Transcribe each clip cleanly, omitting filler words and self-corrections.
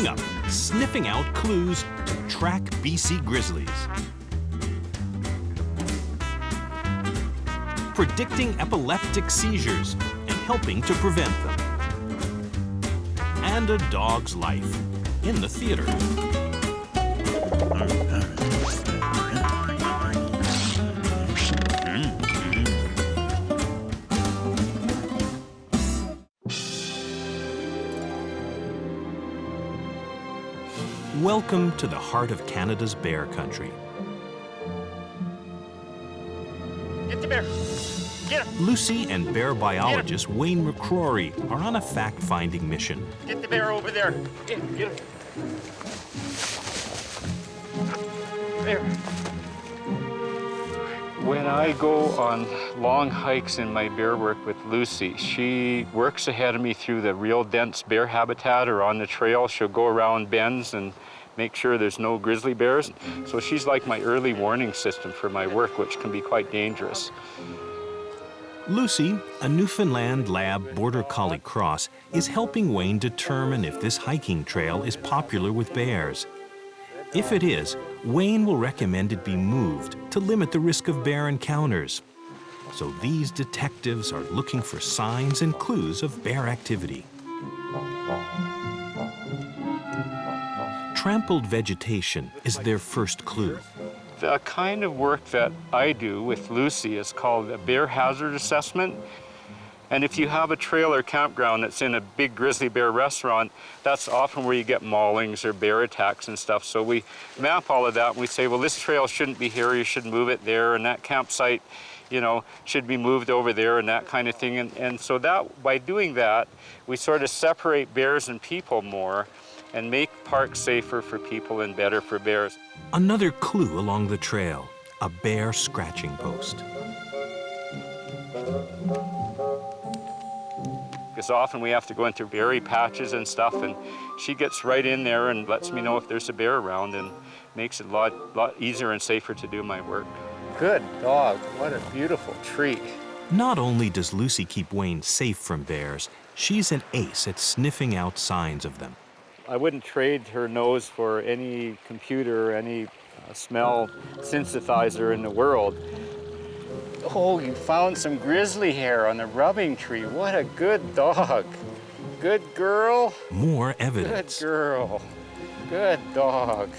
Coming up, sniffing out clues to track BC grizzlies. Predicting epileptic seizures and helping to prevent them. And a dog's life in the theater. Welcome to the heart of Canada's bear country. Get the bear. Get him. Lucy and bear biologist Wayne McCrory are on a fact-finding mission. Get the bear over there. Get him. There. When I go on long hikes in my bear work with Lucy, she works ahead of me through the real dense bear habitat or on the trail. She'll go around bends and make sure there's no grizzly bears. So she's like my early warning system for my work, which can be quite dangerous. Lucy, a Newfoundland Lab Border Collie cross, is helping Wayne determine if this hiking trail is popular with bears. If it is, Wayne will recommend it be moved to limit the risk of bear encounters. So these detectives are looking for signs and clues of bear activity. Trampled vegetation is their first clue. The kind of work that I do with Lucy is called a bear hazard assessment. And if you have a trail or campground that's in a big grizzly bear restaurant, that's often where you get maulings or bear attacks and stuff. So we map all of that and we say, well, this trail shouldn't be here, you should move it there, and that campsite, you know, should be moved over there and that kind of thing. And so that, by doing that, we sort of separate bears and people more and make parks safer for people and better for bears. Another clue along the trail, a bear scratching post. Because often we have to go into berry patches and stuff, and she gets right in there and lets me know if there's a bear around and makes it a lot easier and safer to do my work. Good dog, what a beautiful treat. Not only does Lucy keep Wayne safe from bears, she's an ace at sniffing out signs of them. I wouldn't trade her nose for any computer, any smell synthesizer in the world. Oh, you found some grizzly hair on the rubbing tree. What a good dog. Good girl. More evidence. Good girl. Good dog.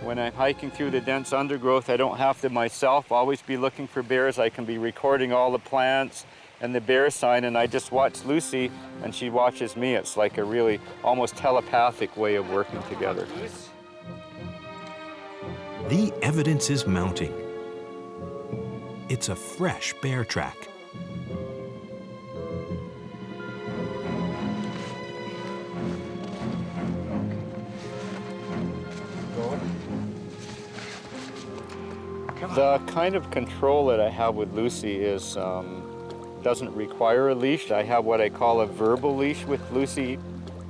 When I'm hiking through the dense undergrowth, I don't have to myself always be looking for bears. I can be recording all the plants and the bear sign, and I just watch Lucy and she watches me. It's like a really almost telepathic way of working together. The evidence is mounting. It's a fresh bear track. The kind of control that I have with Lucy is doesn't require a leash. I have what I call a verbal leash with Lucy.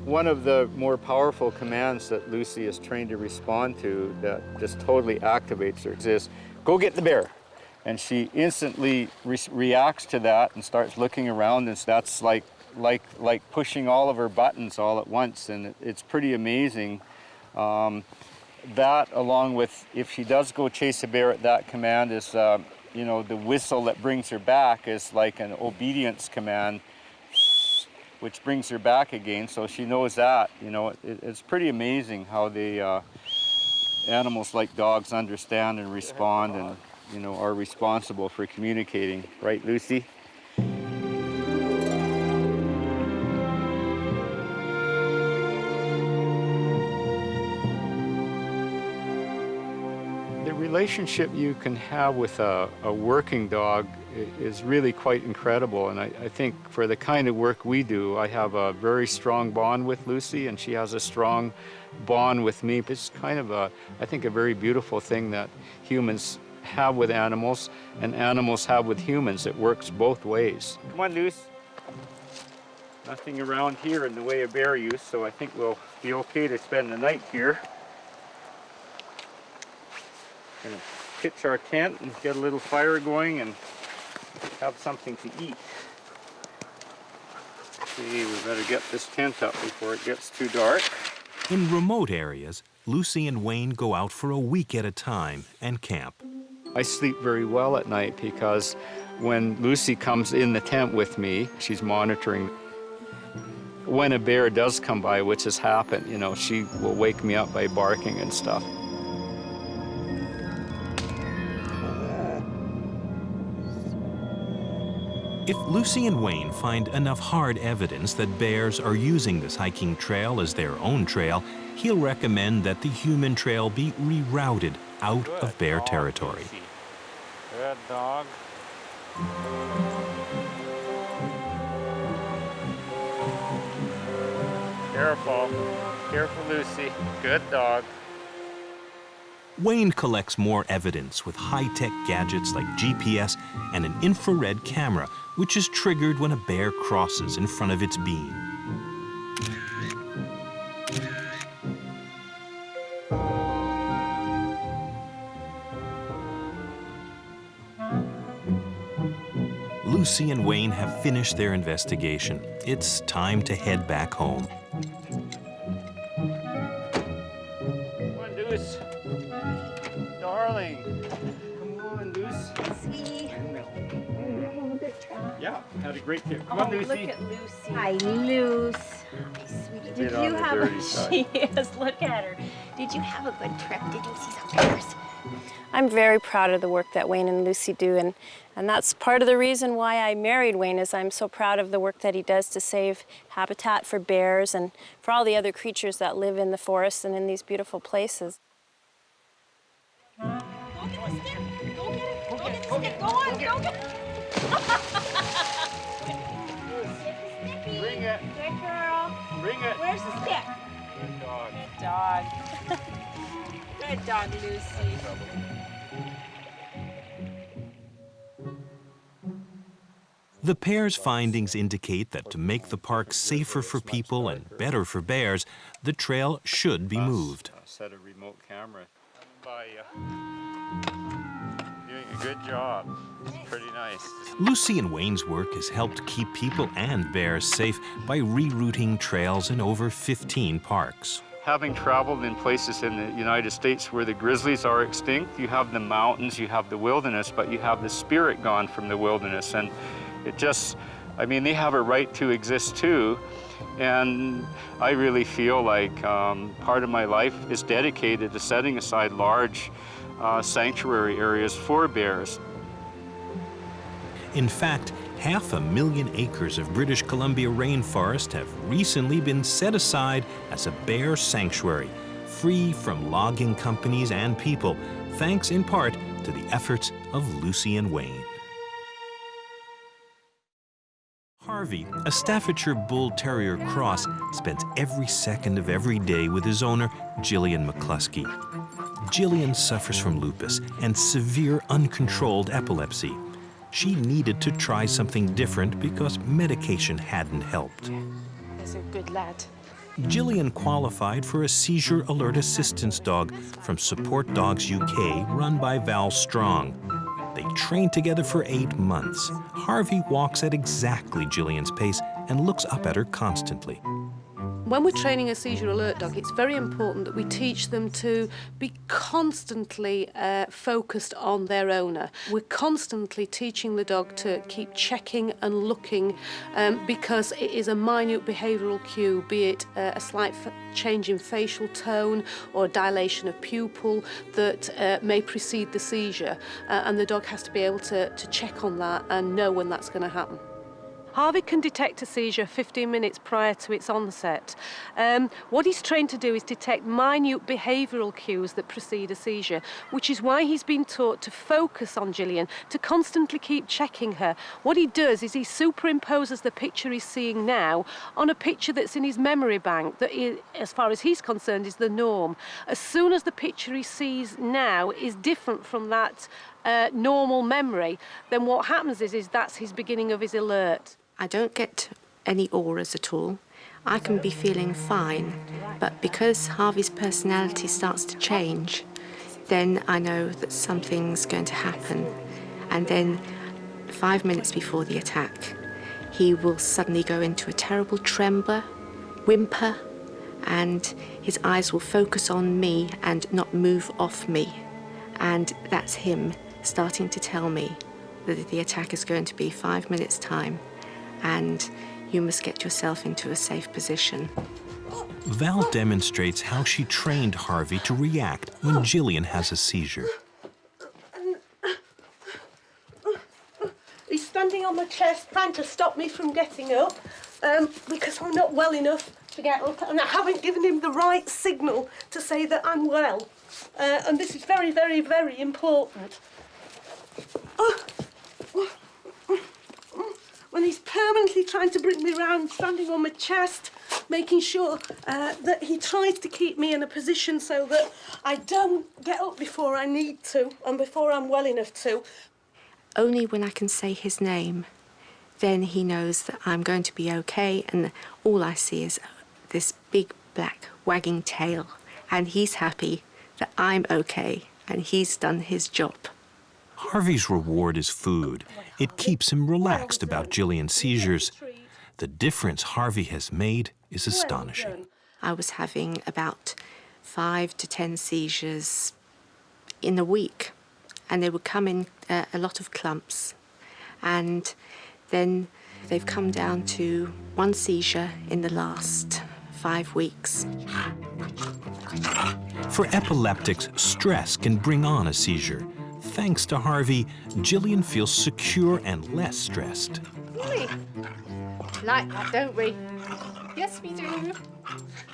One of the more powerful commands that Lucy is trained to respond to that just totally activates her is, go get the bear. And she instantly reacts to that and starts looking around, and that's like pushing all of her buttons all at once, and it's pretty amazing. That, along with if she does go chase a bear at that command, is you know, the whistle that brings her back is like an obedience command, which brings her back again. So she knows that. You know, it's pretty amazing how the animals like dogs understand and respond, and you know, are responsible for communicating. Right, Lucy? The relationship you can have with a working dog is really quite incredible, and I think for the kind of work we do, I have a very strong bond with Lucy, and she has a strong bond with me. It's kind of I think a very beautiful thing that humans have with animals and animals have with humans. It works both ways. Come on, Luce. Nothing around here in the way of bear use, so I think we'll be okay to spend the night here. Gonna pitch our tent and get a little fire going and have something to eat. See, we better get this tent up before it gets too dark. In remote areas, Lucy and Wayne go out for a week at a time and camp. I sleep very well at night because when Lucy comes in the tent with me, she's monitoring. When a bear does come by, which has happened, you know, she will wake me up by barking and stuff. If Lucy and Wayne find enough hard evidence that bears are using this hiking trail as their own trail, he'll recommend that the human trail be rerouted out of bear territory. Good dog. Careful. Careful, Lucy. Good dog. Wayne collects more evidence with high-tech gadgets like GPS and an infrared camera, which is triggered when a bear crosses in front of its beam. Lucy and Wayne have finished their investigation. It's time to head back home. Come on, Luce. Darling. Come on, Luce. See? Yeah, had a great trip. Come on, Lucy. Look at Lucy. Hi, Luce. Hi, sweetie. Did you have a... She is. Look at her. Did you have a good trip? Did you see some bears? I'm very proud of the work that Wayne and Lucy do, and that's part of the reason why I married Wayne, is I'm so proud of the work that he does to save habitat for bears and for all the other creatures that live in the forest and in these beautiful places. Go get the stick. Go get it. Go get the stick. Go on. Go get it. Bring it. Good girl. Bring it. Where's the stick? Good dog. Good dog. Good dog, Lucy. The pair's findings indicate that to make the park safer for people and better for bears, the trail should be moved. Set a remote camera by you. Doing a good job. It's pretty nice. Lucy and Wayne's work has helped keep people and bears safe by rerouting trails in over 15 parks. Having traveled in places in the United States where the grizzlies are extinct, you have the mountains, you have the wilderness, but you have the spirit gone from the wilderness. And it just, I mean, they have a right to exist too. And I really feel like part of my life is dedicated to setting aside large sanctuary areas for bears. In fact, 500,000 acres of British Columbia rainforest have recently been set aside as a bear sanctuary, free from logging companies and people, thanks in part to the efforts of Lucy and Wayne. Harvey, a Staffordshire Bull Terrier cross, spends every second of every day with his owner, Jillian McCluskey. Jillian suffers from lupus and severe uncontrolled epilepsy. She needed to try something different because medication hadn't helped. He's a good lad. Jillian qualified for a seizure alert assistance dog from Support Dogs UK, run by Val Strong. They trained together for 8 months. Harvey walks at exactly Jillian's pace and looks up at her constantly. When we're training a seizure alert dog, it's very important that we teach them to be constantly focused on their owner. We're constantly teaching the dog to keep checking and looking because it is a minute behavioural cue, be it a slight change in facial tone or a dilation of pupil that may precede the seizure. And the dog has to be able to check on that and know when that's going to happen. Harvey can detect a seizure 15 minutes prior to its onset. What he's trained to do is detect minute behavioural cues that precede a seizure, which is why he's been taught to focus on Jillian, to constantly keep checking her. What he does is he superimposes the picture he's seeing now on a picture that's in his memory bank that, as far as he's concerned, is the norm. As soon as the picture he sees now is different from that normal memory, then what happens is that's his beginning of his alert. I don't get any auras at all. I can be feeling fine, but because Harvey's personality starts to change, then I know that something's going to happen. And then 5 minutes before the attack, he will suddenly go into a terrible tremor, whimper, and his eyes will focus on me and not move off me. And that's him starting to tell me that the attack is going to be 5 minutes' time and you must get yourself into a safe position. Val demonstrates how she trained Harvey to react when Jillian has a seizure. He's standing on my chest trying to stop me from getting up because I'm not well enough to get up, and I haven't given him the right signal to say that I'm well. And this is very, very, very important. When he's permanently trying to bring me round, standing on my chest, making sure that he tries to keep me in a position so that I don't get up before I need to and before I'm well enough to. Only when I can say his name, then he knows that I'm going to be okay, and all I see is this big black wagging tail, and he's happy that I'm okay and he's done his job. Harvey's reward is food. It keeps him relaxed about Jillian's seizures. The difference Harvey has made is astonishing. I was having about 5 to 10 seizures in a week, and they would come in a lot of clumps. And then they've come down to 1 seizure in the last 5 weeks. For epileptics, stress can bring on a seizure. Thanks to Harvey, Jillian feels secure and less stressed. Really? Like that, don't we? Yes, we do.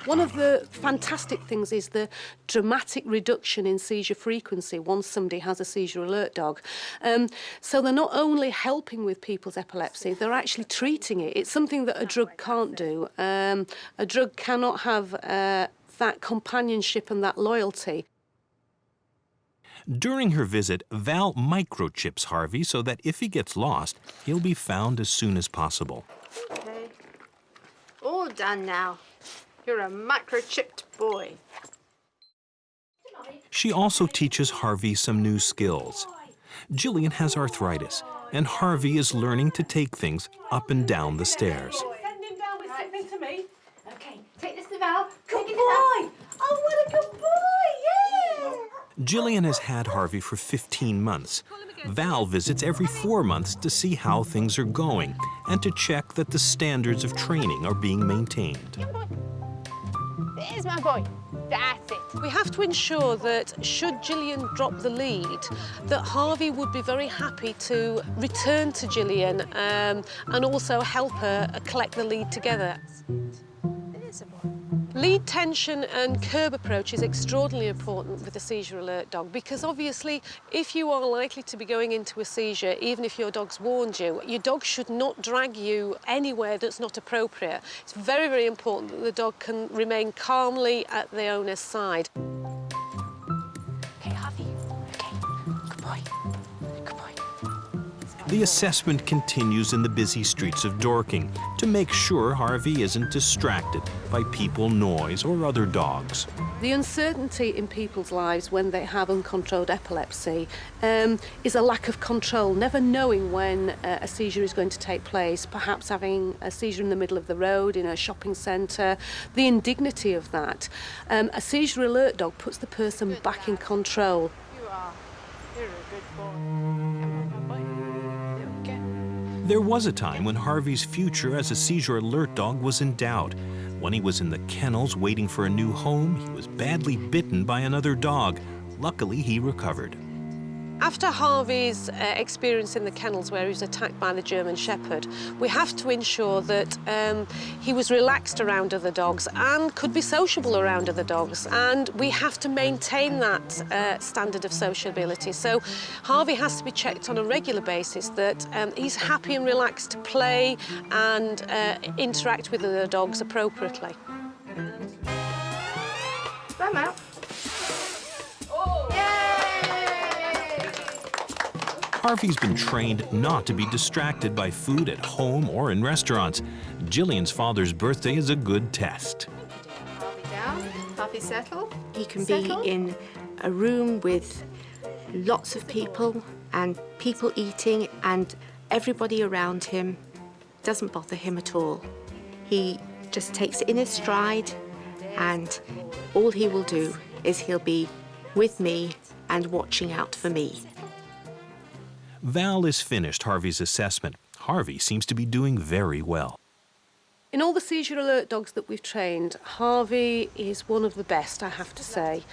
One of the fantastic things is the dramatic reduction in seizure frequency once somebody has a seizure alert dog. So they're not only helping with people's epilepsy, they're actually treating it. It's something that a drug can't do. A drug cannot have that companionship and that loyalty. During her visit, Val microchips Harvey so that if he gets lost, he'll be found as soon as possible. Okay. All done now. You're a microchipped boy. She also teaches Harvey some new skills. Jillian has arthritis, and Harvey is learning to take things up and down the stairs. Send him down with something to me. Okay, take this to Val. Good boy! Oh, what a good boy! Yeah! Jillian has had Harvey for 15 months. Val visits every 4 months to see how things are going and to check that the standards of training are being maintained. There's my boy. That's it. We have to ensure that should Jillian drop the lead, that Harvey would be very happy to return to Jillian and also help her collect the lead together. It is a boy. Lead tension and curb approach is extraordinarily important with a seizure alert dog because obviously if you are likely to be going into a seizure, even if your dog's warned you, your dog should not drag you anywhere that's not appropriate. It's very, very important that the dog can remain calmly at the owner's side. Okay, Harvey. Okay. Good boy. Good boy. The assessment continues in the busy streets of Dorking to make sure Harvey isn't distracted by people, noise, or other dogs. The uncertainty in people's lives when they have uncontrolled epilepsy is a lack of control, never knowing when a seizure is going to take place, perhaps having a seizure in the middle of the road, in a shopping centre, the indignity of that. A seizure alert dog puts the person back in control. You are. You're a good boy. Come on, boy. There we go. There was a time when Harvey's future as a seizure alert dog was in doubt. When he was in the kennels waiting for a new home, he was badly bitten by another dog. Luckily, he recovered. After Harvey's experience in the kennels where he was attacked by the German Shepherd, we have to ensure that he was relaxed around other dogs and could be sociable around other dogs. And we have to maintain that standard of sociability. So Harvey has to be checked on a regular basis that he's happy and relaxed to play and interact with other dogs appropriately. Come out. Harvey's been trained not to be distracted by food at home or in restaurants. Jillian's father's birthday is a good test. Harvey down. Harvey settle. He can be in a room with lots of people and people eating and everybody around him. Doesn't bother him at all. He just takes it in his stride and all he will do is he'll be with me and watching out for me. Val is finished Harvey's assessment. Harvey seems to be doing very well. In all the seizure alert dogs that we've trained, Harvey is one of the best, I have to say.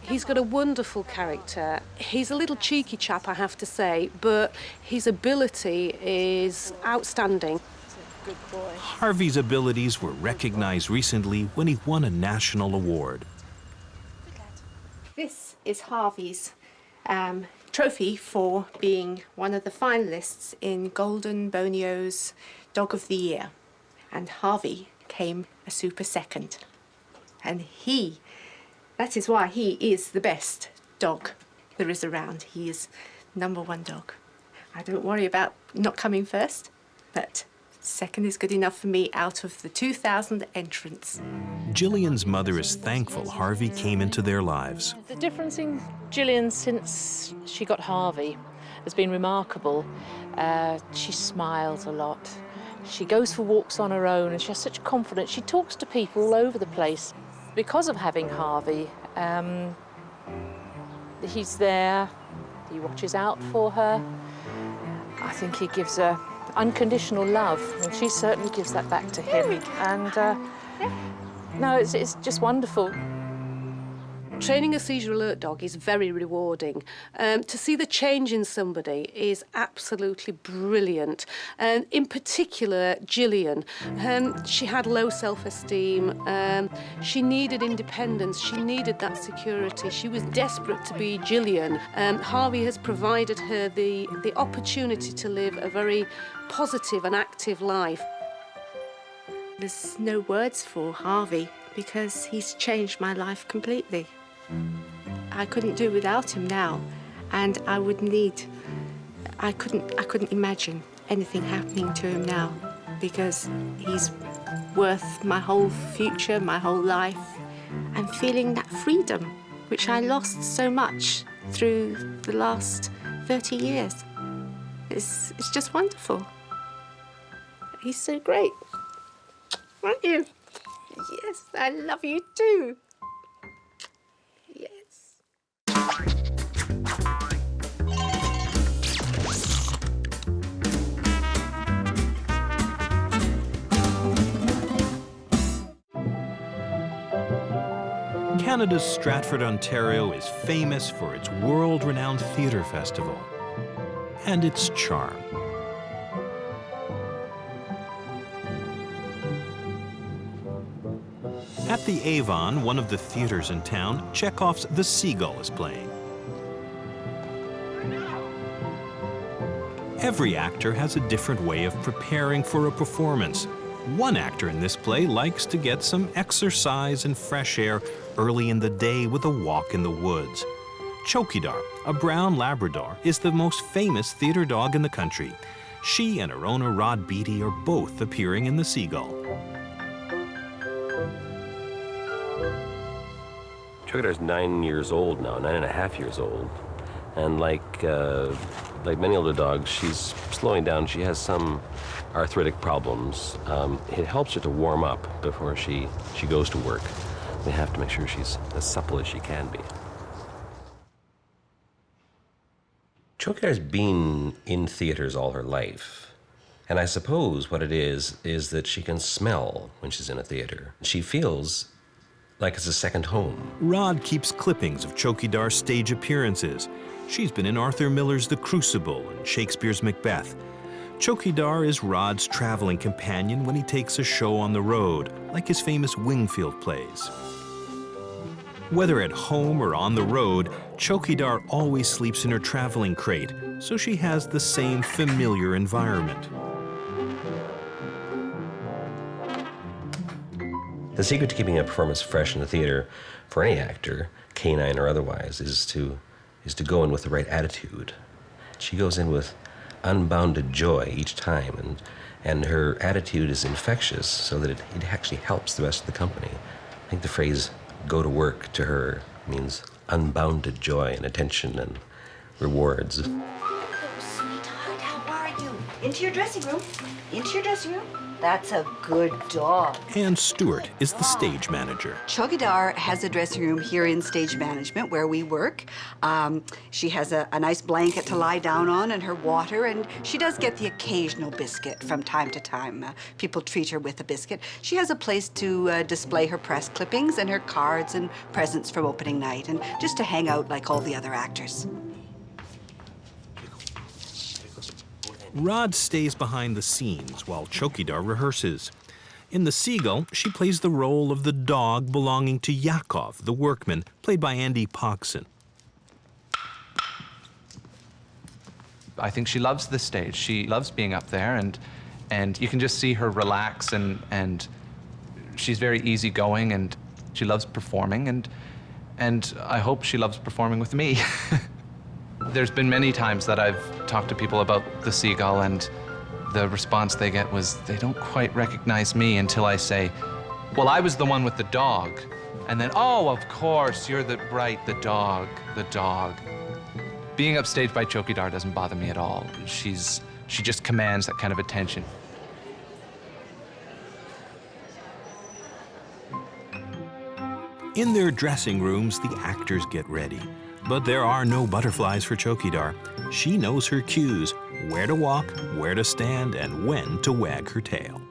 He's got a wonderful character. He's a little cheeky chap, I have to say, but his ability is outstanding. Good boy. Harvey's abilities were recognized recently when he won a national award. This is Harvey's trophy for being one of the finalists in Golden Bonio's Dog of the Year. And Harvey came a super second. And that is why he is the best dog there is around. He is #1 dog. I don't worry about not coming first, but second is good enough for me out of the 2,000 entrants. Jillian's mother is thankful Harvey came into their lives. The difference in Jillian since she got Harvey has been remarkable. She smiles a lot. She goes for walks on her own and she has such confidence. She talks to people all over the place. Because of having Harvey, he's there, he watches out for her. I think he gives her unconditional love, and she certainly gives that back to him. And no, it's just wonderful. Training a seizure alert dog is very rewarding. To see the change in somebody is absolutely brilliant. And in particular, Jillian, she had low self-esteem. She needed independence. She needed that security. She was desperate to be Jillian. Harvey has provided her the opportunity to live a very positive and active life. There's no words for Harvey because he's changed my life completely. I couldn't do without him now, and I couldn't imagine anything happening to him now because he's worth my whole future, my whole life. I'm feeling that freedom, which I lost so much through the last 30 years. It's just wonderful. He's so great. Aren't you? Yes, I love you too. Yes. Canada's Stratford, Ontario is famous for its world-renowned theatre festival and its charm. At the Avon, one of the theaters in town, Chekhov's The Seagull is playing. Every actor has a different way of preparing for a performance. One actor in this play likes to get some exercise and fresh air early in the day with a walk in the woods. Chokee Dar, a brown Labrador, is the most famous theater dog in the country. She and her owner, Rod Beatty, are both appearing in The Seagull. Chokee Dar's 9 years old now, 9.5 years old. And like many older dogs, she's slowing down. She has some arthritic problems. It helps her to warm up before she goes to work. We have to make sure she's as supple as she can be. Chokee Dar's been in theaters all her life. And I suppose what it is that she can smell when she's in a theater. She feels like it's a second home. Rod keeps clippings of Chokee Dar's stage appearances. She's been in Arthur Miller's The Crucible and Shakespeare's Macbeth. Chokee Dar is Rod's traveling companion when he takes a show on the road, like his famous Wingfield plays. Whether at home or on the road, Chokee Dar always sleeps in her traveling crate, so she has the same familiar environment. The secret to keeping a performance fresh in the theater for any actor, canine or otherwise, is to go in with the right attitude. She goes in with unbounded joy each time, and her attitude is infectious so that it actually helps the rest of the company. I think the phrase "go to work" to her means unbounded joy and attention and rewards. Oh, sweetheart, how are you? Into your dressing room. Into your dressing room. That's a good dog. And Stuart is the stage manager. Chokee Dar has a dressing room here in stage management where we work. She has a nice blanket to lie down on and her water, and she does get the occasional biscuit from time to time. People treat her with a biscuit. She has a place to display her press clippings and her cards and presents from opening night, and just to hang out like all the other actors. Rod stays behind the scenes while Chokee Dar rehearses. In The Seagull, she plays the role of the dog belonging to Yakov, the workman, played by Andy Poxon. I think she loves the stage. She loves being up there, and you can just see her relax, and she's very easygoing, and she loves performing, and I hope she loves performing with me. There's been many times that I've talked to people about The Seagull, and the response they get was they don't quite recognize me until I say, well, I was the one with the dog. And then, oh, of course, you're the dog. Being upstaged by Chokee Dar doesn't bother me at all. She just commands that kind of attention. In their dressing rooms, the actors get ready. But there are no butterflies for Chokee Dar. She knows her cues, where to walk, where to stand, and when to wag her tail.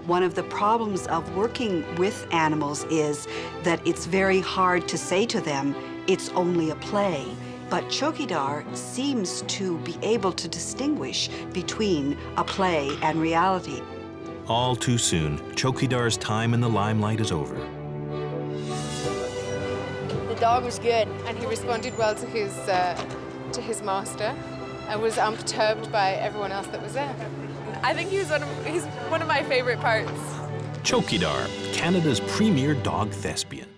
One of the problems of working with animals is that it's very hard to say to them, it's only a play. But Chokee Dar seems to be able to distinguish between a play and reality. All too soon, Chokee Dar's time in the limelight is over. The dog was good, and he responded well to his master. I was unperturbed by everyone else that was there. I think he's one of my favorite parts. Chokee Dar, Canada's premier dog thespian.